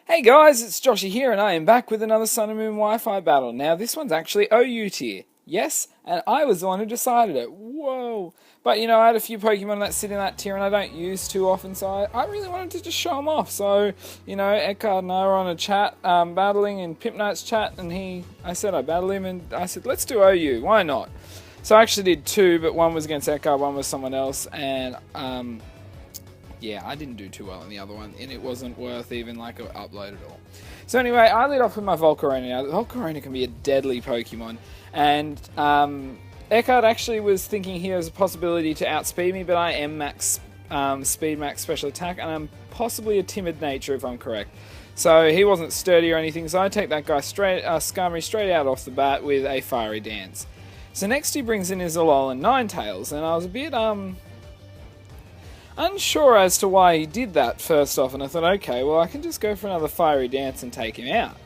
Hey guys, it's Joshie here, and I am back with another Sun and Moon Wi-Fi battle. Now, this one's actually OU tier. Yes, and I was the one who decided it. Whoa! But, I had a few Pokemon that sit in that tier, and I don't use too often, so I really wanted to just show them off. So, Eckhart and I were on a chat, battling in Pipnight's chat, and I said I battle him, and I said, let's do OU, why not? So I actually did two, but one was against Eckhart, one was someone else, and, yeah, I didn't do too well in the other one, and it wasn't worth even like an upload at all. So anyway, I lead off with my Volcarona. Now, Volcarona can be a deadly Pokemon, and Eckhart actually was thinking he has a possibility to outspeed me, but I am max speed, max special attack, and I'm possibly a timid nature if I'm correct. So he wasn't sturdy or anything, so I take that guy Skarmory straight out off the bat with a Fiery Dance. So next he brings in his Alolan Ninetales, and I was a bit unsure as to why he did that first off, and I thought, okay, well I can just go for another Fiery Dance and take him out.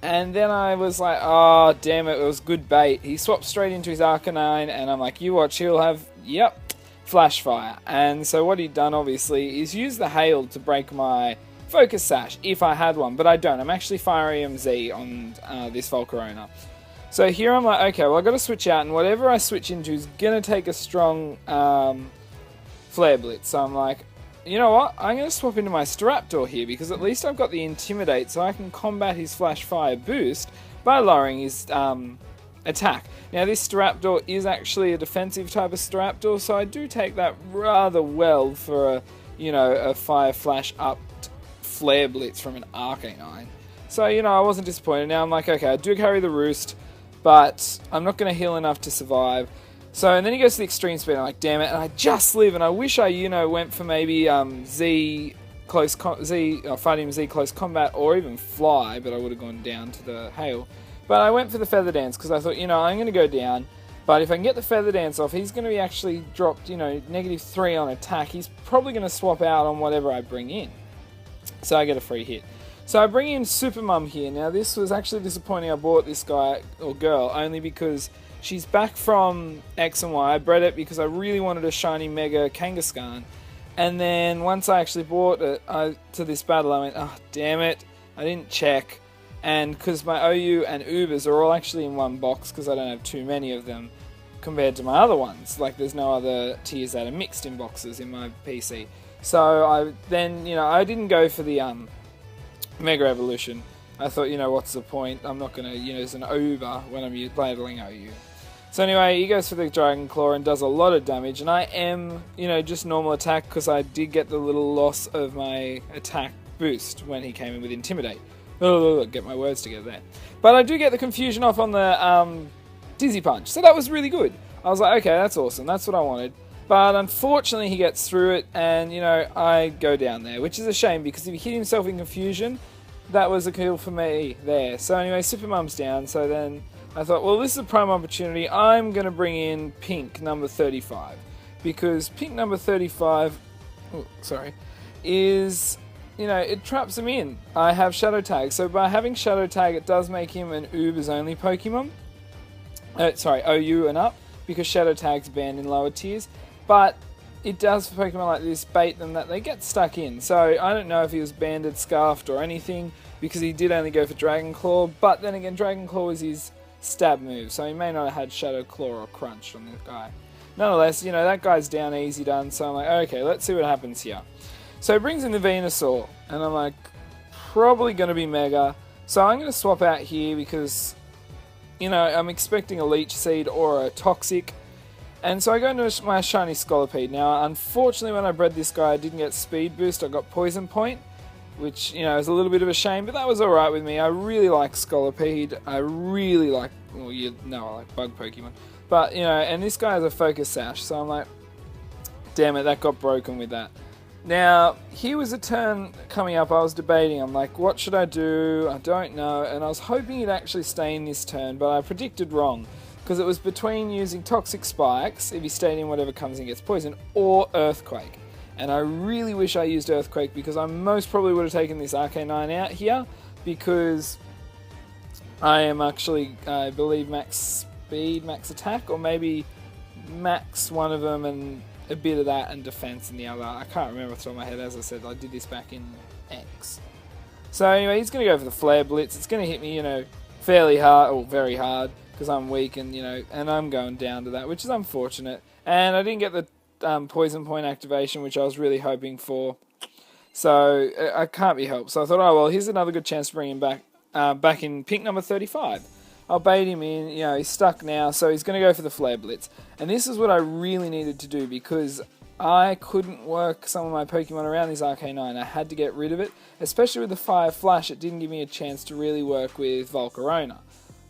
And then I was like, oh damn it, it was good bait. He swapped straight into his Arcanine, and I'm like, you watch, he'll have, yep, Flash Fire. And so what he'd done obviously is use the Hail to break my Focus Sash, if I had one, but I don't. I'm actually Fire EMZ on this Volcarona. So here I'm like, okay, well I've got to switch out, and whatever I switch into is going to take a strong Flare Blitz. So I'm like, you know what? I'm going to swap into my Staraptor here, because at least I've got the Intimidate, so I can combat his Flash Fire boost by lowering his attack. Now this Staraptor is actually a defensive type of Staraptor, so I do take that rather well for a Fire Flash up Flare Blitz from an Arcanine. So, I wasn't disappointed. Now I'm like, okay, I do carry the Roost, but I'm not going to heal enough to survive. So, and then he goes to the Extreme Speed, I'm like, damn it, and I just live, and I wish I, went for maybe Fighting Z Close Combat, or even Fly, but I would have gone down to the Hail. But I went for the Feather Dance, because I thought, I'm going to go down, but if I can get the Feather Dance off, he's going to be actually dropped, -3 on attack. He's probably going to swap out on whatever I bring in. So I get a free hit. So I bring in Super Mum here. Now, this was actually disappointing. I bought this guy, or girl, only because she's back from X and Y. I bred it because I really wanted a shiny Mega Kangaskhan. And then once I actually bought it to this battle, I went, oh, damn it, I didn't check. And because my OU and Ubers are all actually in one box, because I don't have too many of them compared to my other ones. Like, there's no other tiers that are mixed in boxes in my PC. So I then, I didn't go for the Mega Evolution. I thought, what's the point? I'm not going to use an Uber when I'm battling OU. So anyway, he goes for the Dragon Claw and does a lot of damage, and I am, just normal attack, because I did get the little loss of my attack boost when he came in with Intimidate. Get my words together there. But I do get the confusion off on the Dizzy Punch, so that was really good. I was like, okay, that's awesome, that's what I wanted. But unfortunately he gets through it, and I go down there, which is a shame, because if he hit himself in confusion, that was a kill for me there. So anyway, Super Mum's down, so then I thought, well, this is a prime opportunity. I'm going to bring in Pink number 35, because Pink number 35, is, it traps him in. I have Shadow Tag, so by having Shadow Tag, it does make him an Ubers only Pokemon. OU and up, because Shadow Tag's banned in lower tiers. But it does, for Pokemon like this, bait them that they get stuck in. So I don't know if he was banded, scarfed, or anything, because he did only go for Dragon Claw. But then again, Dragon Claw was his stab move, so he may not have had Shadow Claw or Crunch on this guy. Nonetheless, that guy's down, easy done. So I'm like, okay, let's see what happens here. So he brings in the Venusaur, and I'm like, probably going to be Mega. So I'm going to swap out here, because, I'm expecting a Leech Seed or a Toxic. And so I go into my shiny Scolipede. Now, unfortunately, when I bred this guy, I didn't get Speed Boost. I got Poison Point, which, is a little bit of a shame, but that was alright with me. I really like Scolipede. I really like, well, I like Bug Pokemon. But, and this guy has a Focus Sash, so I'm like, damn it, that got broken with that. Now, here was a turn coming up. I was debating. I'm like, what should I do? I don't know. And I was hoping he'd actually stay in this turn, but I predicted wrong. Because it was between using Toxic Spikes, if he stayed in whatever comes and gets poisoned, or Earthquake. And I really wish I used Earthquake, because I most probably would have taken this Arcanine out here, because I am actually, I believe, max speed, max attack, or maybe max one of them and a bit of that and defense in the other. I can't remember off the top of my head. As I said, I did this back in X. So anyway, he's going to go for the Flare Blitz. It's going to hit me, you know, fairly hard, or very hard, because I'm weak and, you know, and I'm going down to that, which is unfortunate. And I didn't get the Poison Point activation, which I was really hoping for. So I can't be helped. So I thought, oh, well, here's another good chance to bring him back in pink number 35. I'll bait him in, you know, he's stuck now, so he's going to go for the Flare Blitz. And this is what I really needed to do, because I couldn't work some of my Pokemon around this Arcanine. I had to get rid of it, especially with the Fire Flash. It didn't give me a chance to really work with Volcarona,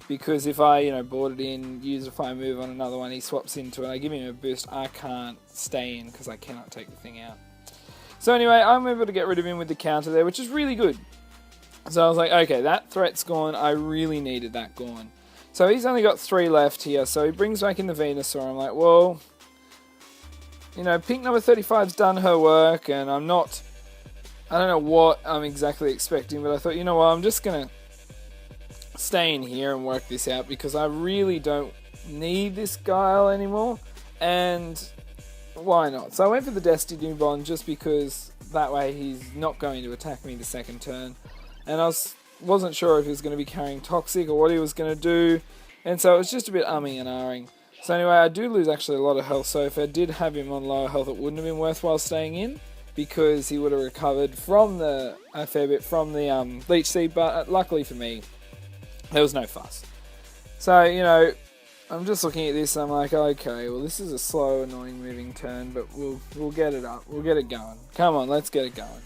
because if I, you know, board it in, use a Fire move on another one, he swaps into it, I give him a boost, I can't stay in because I cannot take the thing out. So anyway, I'm able to get rid of him with the counter there, which is really good. So I was like, okay, that threat's gone. I really needed that gone. So he's only got 3 left here. So he brings back in the Venusaur. I'm like, well, you know, pink number 35's done her work, and I don't know what I'm exactly expecting, but I thought, you know what, I'm just going to stay in here and work this out, because I really don't need this Guile anymore, and why not? So I went for the Destiny Bond just because that way he's not going to attack me the second turn. And I wasn't sure if he was going to be carrying Toxic or what he was going to do. And so it was just a bit umming and ahhing. So anyway, I do lose actually a lot of health. So if I did have him on lower health, it wouldn't have been worthwhile staying in, because he would have recovered from a fair bit from the Leech Seed. But luckily for me, there was no fuss. So, you know, I'm just looking at this and I'm like, okay, well, this is a slow, annoying moving turn, but we'll get it up. We'll get it going. Come on, let's get it going.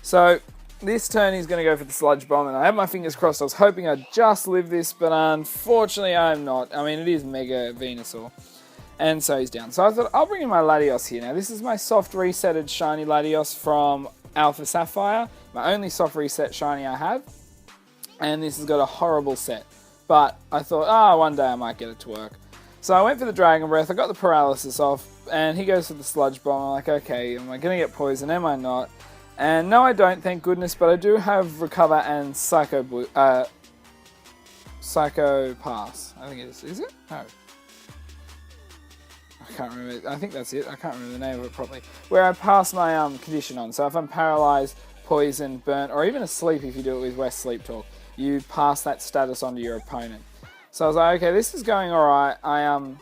So this turn he's going to go for the Sludge Bomb, and I have my fingers crossed. I was hoping I'd just live this, but unfortunately I'm not. I mean, it is Mega Venusaur, and so he's down. So I thought I'll bring in my Latios here. Now, this is my soft resetted shiny Latios from Alpha Sapphire, my only soft reset shiny I have, and this has got a horrible set. But I thought, one day I might get it to work. So I went for the Dragon Breath, I got the Paralysis off, and he goes for the Sludge Bomb. I'm like, okay, am I going to get poison? Am I not? And no, I don't, thank goodness, but I do have Recover and Psycho Pass. I think it is. Is it? No. I can't remember. I think that's it. I can't remember the name of it properly. Where I pass my condition on. So if I'm paralyzed, poisoned, burnt, or even asleep if you do it with West Sleep Talk, you pass that status onto your opponent. So I was like, okay, this is going alright. I'm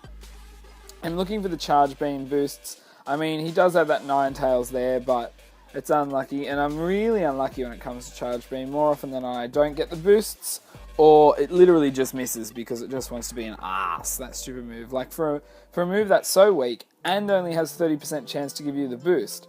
looking for the Charge Beam boosts. I mean, he does have that Ninetales there, but it's unlucky, and I'm really unlucky when it comes to Charge Beam. More often than not, I don't get the boosts, or it literally just misses because it just wants to be an ass, that stupid move. Like, for a move that's so weak and only has 30% chance to give you the boost,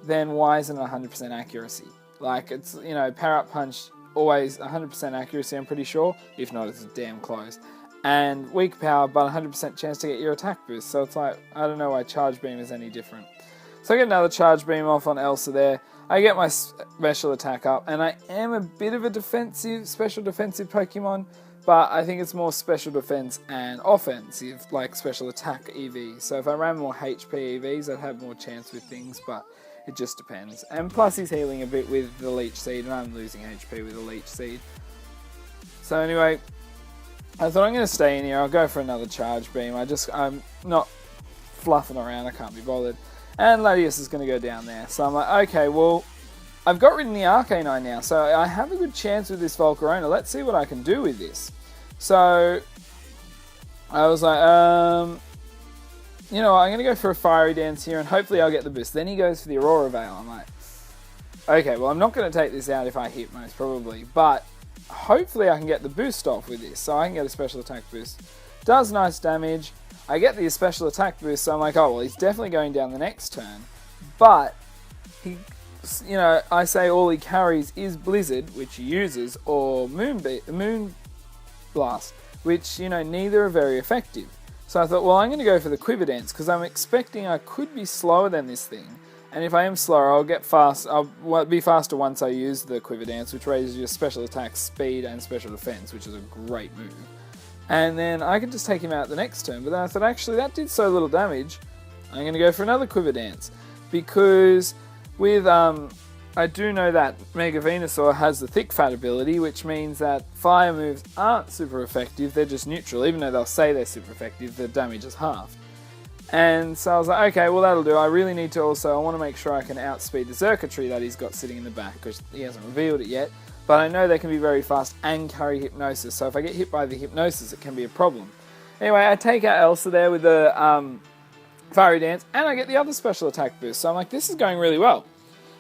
then why isn't it 100% accuracy? Like, it's, you know, Power Up Punch, always 100% accuracy, I'm pretty sure. If not, it's damn close. And weak power, but 100% chance to get your attack boost. So it's like, I don't know why Charge Beam is any different. So I get another Charge Beam off on Elsa there. I get my special attack up, and I am a bit of a special defensive Pokemon, but I think it's more special defense and offensive, like special attack EV. So if I ran more HP EVs, I'd have more chance with things, but it just depends. And plus he's healing a bit with the Leech Seed, and I'm losing HP with the Leech Seed. So anyway, I thought I'm going to stay in here. I'll go for another Charge Beam. I'm not fluffing around. I can't be bothered. And Latios is going to go down there. So I'm like, okay, well, I've got rid of the Arcanine now, so I have a good chance with this Volcarona. Let's see what I can do with this. So I was like, you know, I'm going to go for a Fiery Dance here, and hopefully I'll get the boost. Then he goes for the Aurora Veil. I'm like, okay, well, I'm not going to take this out if I hit, most probably, but hopefully I can get the boost off with this, so I can get a special attack boost. Does nice damage. I get the special attack boost, so I'm like, oh, well, he's definitely going down the next turn. But, he, you know, I say all he carries is Blizzard, which he uses, or Moon Blast, which, you know, neither are very effective. So I thought, well, I'm going to go for the Quiver Dance, because I'm expecting I could be slower than this thing. And if I am slower, I'll be faster once I use the Quiver Dance, which raises your special attack speed and special defense, which is a great move. And then I can just take him out the next turn. But then I thought, actually, that did so little damage. I'm going to go for another Quiver Dance. Because with, I do know that Mega Venusaur has the Thick Fat ability, which means that fire moves aren't super effective. They're just neutral. Even though they'll say they're super effective, the damage is halved. And so I was like, okay, well, that'll do. I really need to also, I want to make sure I can outspeed the Xurkitree that he's got sitting in the back, because he hasn't revealed it yet. but I know they can be very fast and carry hypnosis, so if I get hit by the hypnosis, it can be a problem. Anyway, I take out Elsa there with the Fiery Dance, and I get the other special attack boost, so I'm like, this is going really well.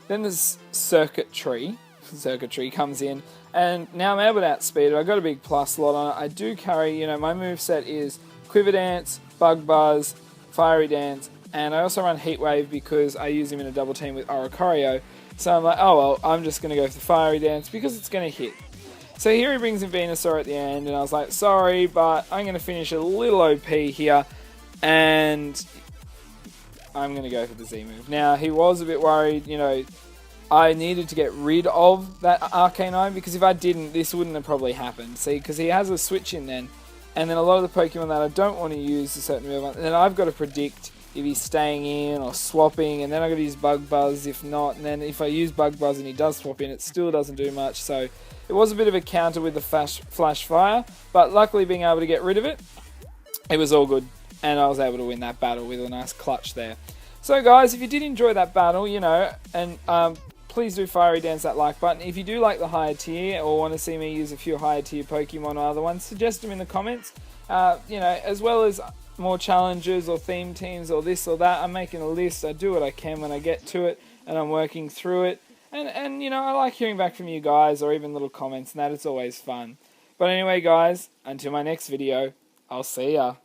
Then there's Circuitry. Circuitry comes in, and now I'm able to outspeed it. I've got a big plus slot on it. I do carry, my moveset is Quiver Dance, Bug Buzz, Fiery Dance, and I also run Heat Wave because I use him in a double team with Oricorio. So I'm like, oh well, I'm just going to go for the Fiery Dance because it's going to hit. So here he brings in Venusaur at the end, and I was like, sorry, but I'm going to finish a little OP here, and I'm going to go for the Z move. Now, he was a bit worried, I needed to get rid of that Arcanine, because if I didn't, this wouldn't have probably happened. See, because he has a switch in then, and then a lot of the Pokemon that I don't want to use a certain move on, and then I've got to predict if he's staying in or swapping, and then I've got to use Bug Buzz if not, and then if I use Bug Buzz and he does swap in, it still doesn't do much, so it was a bit of a counter with the Flash Fire, but luckily being able to get rid of it, it was all good, and I was able to win that battle with a nice clutch there. So guys, if you did enjoy that battle, and please do Fiery Dance that like button. If you do like the higher tier or want to see me use a few higher tier Pokemon or other ones, suggest them in the comments. As well as more challenges or theme teams or this or that. I'm making a list. I do what I can when I get to it, and I'm working through it. And I like hearing back from you guys or even little comments, and that is always fun. But anyway, guys, until my next video, I'll see ya.